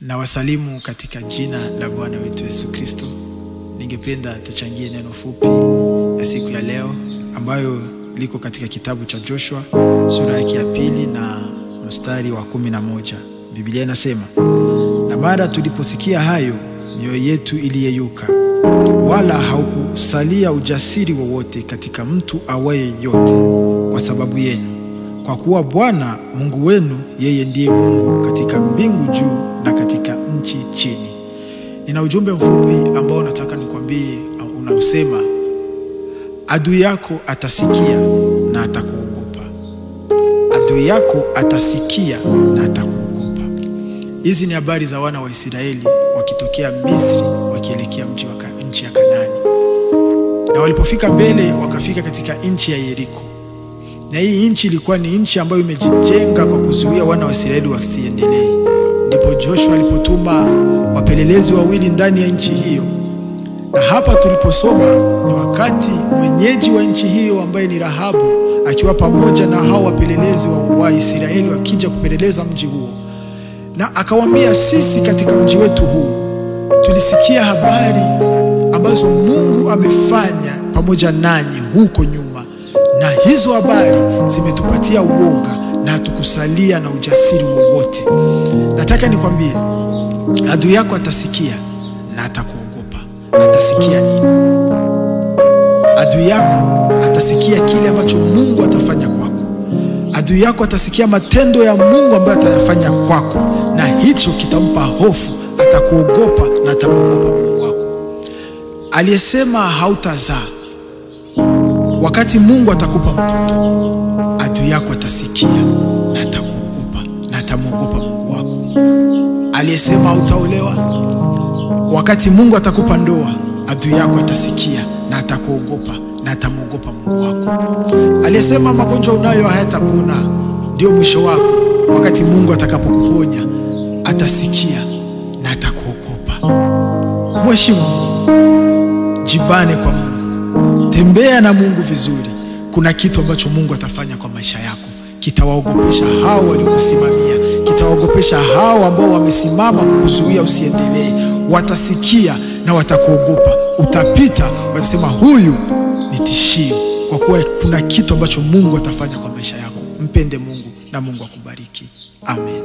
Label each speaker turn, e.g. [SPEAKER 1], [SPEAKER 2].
[SPEAKER 1] Na wasalimu katika jina la Bwana wetu Yesu Kristo. Ningependa tuchangie neno fupi ya siku ya leo ambayo liko katika kitabu cha Joshua sura yake ya 2 na mstari wa 11. Biblia inasema, na mara tuliposikia hayo mioyo yetu iliyeyuka, wala haukusalia ujasiri wowote katika mtu awaye yote kwa sababu yenu, kwa kuwa Bwana Mungu wenu yeye ndiye Mungu katika mbingu juu na katika nchi chini. Nina ujumbe mfupi ambao nataka nikwambie, unaosema adui yako atasikia na atakuogopa. Adui yako atasikia na atakuogopa. Hizi ni habari za wana wa Israeli wakitokea Misri wakielekea nchi ya Kanaani. Na walipofika mbele wakafika katika nchi ya Yeriko. Na hii nchi ilikuwa ni nchi ambayo imejijenga kwa kuzuia wana wa Israeli wasiendelee. Ndipo Joshua alipotuma wapelelezi wawili ndani ya nchi hiyo. Na hapa tuliposoma ni wakati mwenyeji wa nchi hiyo ambaye ni Rahabu akiwa pamoja na hao wapelelezi wa Israeli wakija kupeleleza mji huo. Na akawaambia, sisi katika mji wetu huu tulisikia habari ambazo Mungu amefanya pamoja nanyi huko nyuma. Na hizo habari zimetupatia uoga na hatukusalia na ujasiri wowote. Nataka nikwambie, adui yako atasikia na atakuogopa. Atasikia nini? Adui yako atasikia kile ambacho Mungu atafanya kwako. Adui yako atasikia matendo ya Mungu ambayo atayafanya kwako, na hicho kitampa hofu. Atakuogopa na atamuogopa Mungu wako. Aliyesema hautazaa, wakati Mungu atakupa mtoto, adui yako atasikia na atakuogopa na atamuogopa Mungu wako. Aliyesema hautaolewa, wakati Mungu atakupa ndoa, adui yako atasikia na atakuogopa na atamuogopa Mungu wako. Aliyesema magonjwa unayo hayatapona, ndio mwisho wako, wakati Mungu atakapokuponya, atasikia na atakuogopa. Mheshimu Mungu, jibane kwa Mungu. Tembea na Mungu vizuri. Kuna kitu ambacho Mungu atafanya kwa maisha yako. Kitawaogopesha hao waliokusimamia. Kitawaogopesha hao ambao wamesimama kukuzuia usiendelee. Watasikia na watakuogopa. Utapita, watasema huyu ni tishio. Kwa kuwa kuna kitu ambacho Mungu atafanya kwa maisha yako. Mpende Mungu na Mungu akubariki. Amen.